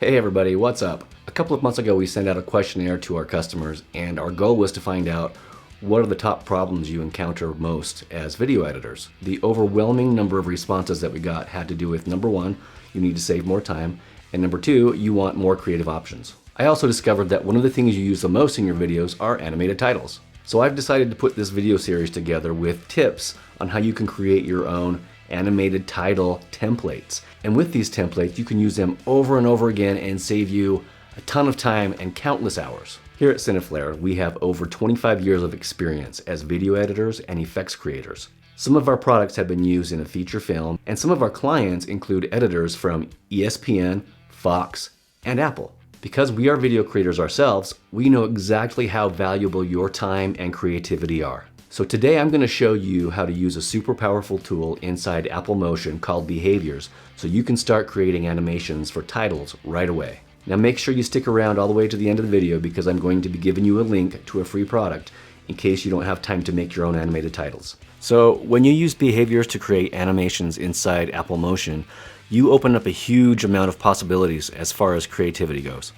Hey everybody, what's up? A couple of months ago we sent out a questionnaire to our customers and our goal was to find out what are the top problems you encounter most as video editors. The overwhelming number of responses that we got had to do with number one, you need to save more time, and number two, you want more creative options. I also discovered that one of the things you use the most in your videos are animated titles. So I've decided to put this video series together with tips on how you can create your own animated title templates. And with these templates, you can use them over and over again and save you a ton of time and countless hours. Here at Cineflare, we have over 25 years of experience as video editors and effects creators. Some of our products have been used in a feature film, and some of our clients include editors from ESPN, Fox, and Apple. Because we are video creators ourselves, we know exactly how valuable your time and creativity are. So today I'm going to show you how to use a super powerful tool inside Apple Motion called Behaviors so you can start creating animations for titles right away. Now make sure you stick around all the way to the end of the video because I'm going to be giving you a link to a free product in case you don't have time to make your own animated titles. So when you use Behaviors to create animations inside Apple Motion, you open up a huge amount of possibilities as far as creativity goes.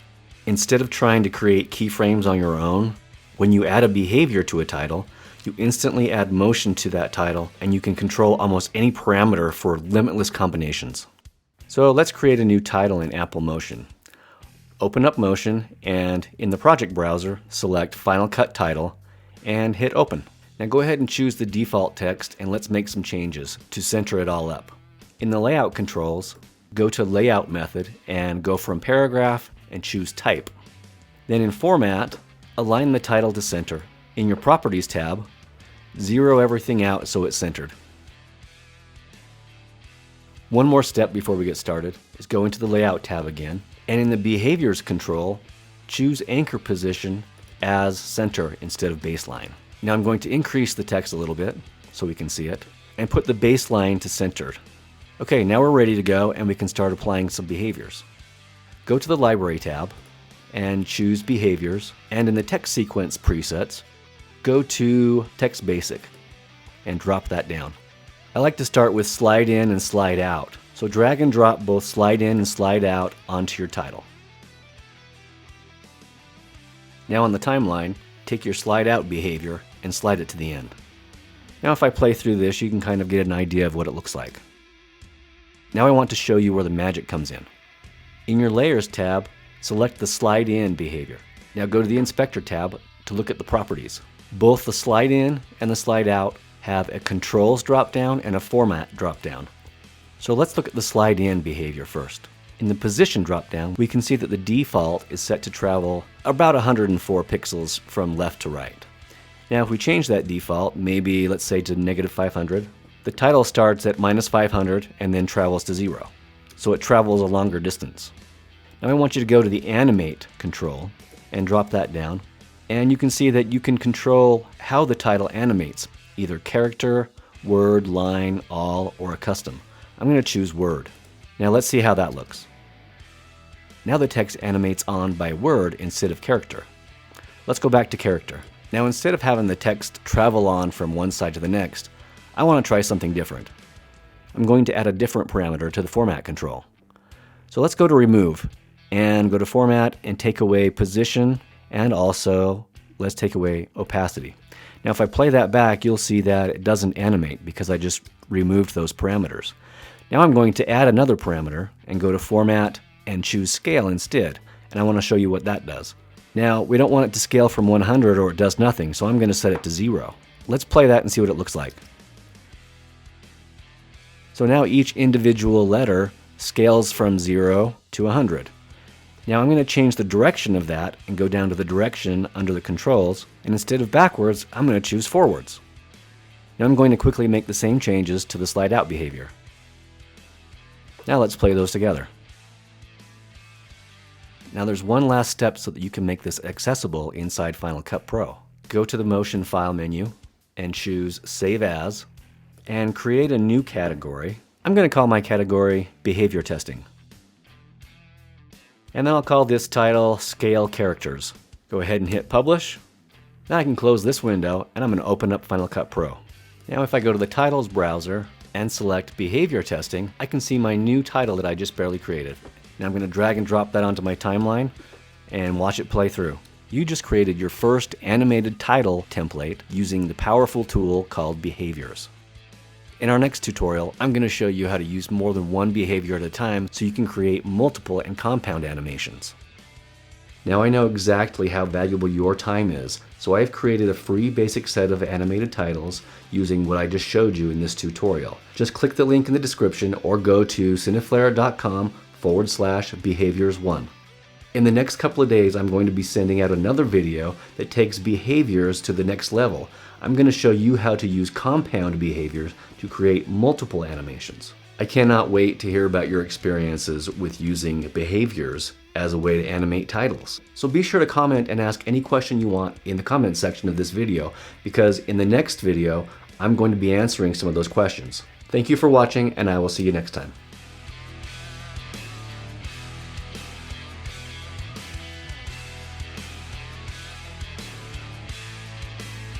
Instead of trying to create keyframes on your own, when you add a behavior to a title, you instantly add motion to that title and you can control almost any parameter for limitless combinations. So let's create a new title in Apple Motion. Open up Motion and in the project browser, select Final Cut Title and hit Open. Now go ahead and choose the default text and let's make some changes to center it all up. In the layout controls, go to Layout method and go from Paragraph and choose Type. Then in Format, align the title to center. In your Properties tab, zero everything out so it's centered. One more step before we get started is go into the Layout tab again, and in the Behaviors control, choose Anchor Position as Center instead of Baseline. Now I'm going to increase the text a little bit so we can see it, and put the baseline to centered. Okay, now we're ready to go and we can start applying some behaviors. Go to the Library tab and choose Behaviors, and in the text sequence presets, go to Text Basic and drop that down. I like to start with slide in and slide out. So drag and drop both slide in and slide out onto your title. Now on the timeline, take your slide out behavior and slide it to the end. Now if I play through this, you can kind of get an idea of what it looks like. Now I want to show you where the magic comes in. In your Layers tab, select the Slide In behavior. Now go to the Inspector tab to look at the properties. Both the Slide In and the Slide Out have a Controls drop-down and a Format drop-down. So let's look at the Slide In behavior first. In the Position drop-down, we can see that the default is set to travel about 104 pixels from left to right. Now if we change that default, maybe let's say to -500, the title starts at -500 and then travels to 0. So it travels a longer distance. Now I want you to go to the Animate control and drop that down. And you can see that you can control how the title animates, either character, word, line, all, or a custom. I'm going to choose word. Now let's see how that looks. Now the text animates on by word instead of character. Let's go back to character. Now instead of having the text travel on from one side to the next, I want to try something different. I'm going to add a different parameter to the Format control. So let's go to Remove and go to Format and take away Position, and also let's take away Opacity. Now if I play that back, you'll see that it doesn't animate because I just removed those parameters. Now I'm going to add another parameter and go to Format and choose Scale instead, and I want to show you what that does. Now we don't want it to scale from 100 or it does nothing, so I'm going to set it to 0. Let's play that and see what it looks like. So now each individual letter scales from 0 to 100. Now I'm going to change the direction of that and go down to the direction under the controls, and instead of backwards, I'm going to choose forwards. Now I'm going to quickly make the same changes to the slide out behavior. Now let's play those together. Now there's one last step so that you can make this accessible inside Final Cut Pro. Go to the Motion File menu and choose Save As and create a new category. I'm going to call my category Behavior Testing. And then I'll call this title Scale Characters. Go ahead and hit Publish. Now I can close this window and I'm going to open up Final Cut Pro. Now if I go to the Titles browser and select Behavior Testing, I can see my new title that I just barely created. Now I'm going to drag and drop that onto my timeline and watch it play through. You just created your first animated title template using the powerful tool called Behaviors. In our next tutorial, I'm going to show you how to use more than one behavior at a time so you can create multiple and compound animations. Now I know exactly how valuable your time is, so I've created a free basic set of animated titles using what I just showed you in this tutorial. Just click the link in the description or go to cineflare.com/behaviors1. In the next couple of days, I'm going to be sending out another video that takes behaviors to the next level. I'm going to show you how to use compound behaviors to create multiple animations. I cannot wait to hear about your experiences with using behaviors as a way to animate titles. So be sure to comment and ask any question you want in the comment section of this video, because in the next video, I'm going to be answering some of those questions. Thank you for watching, and I will see you next time.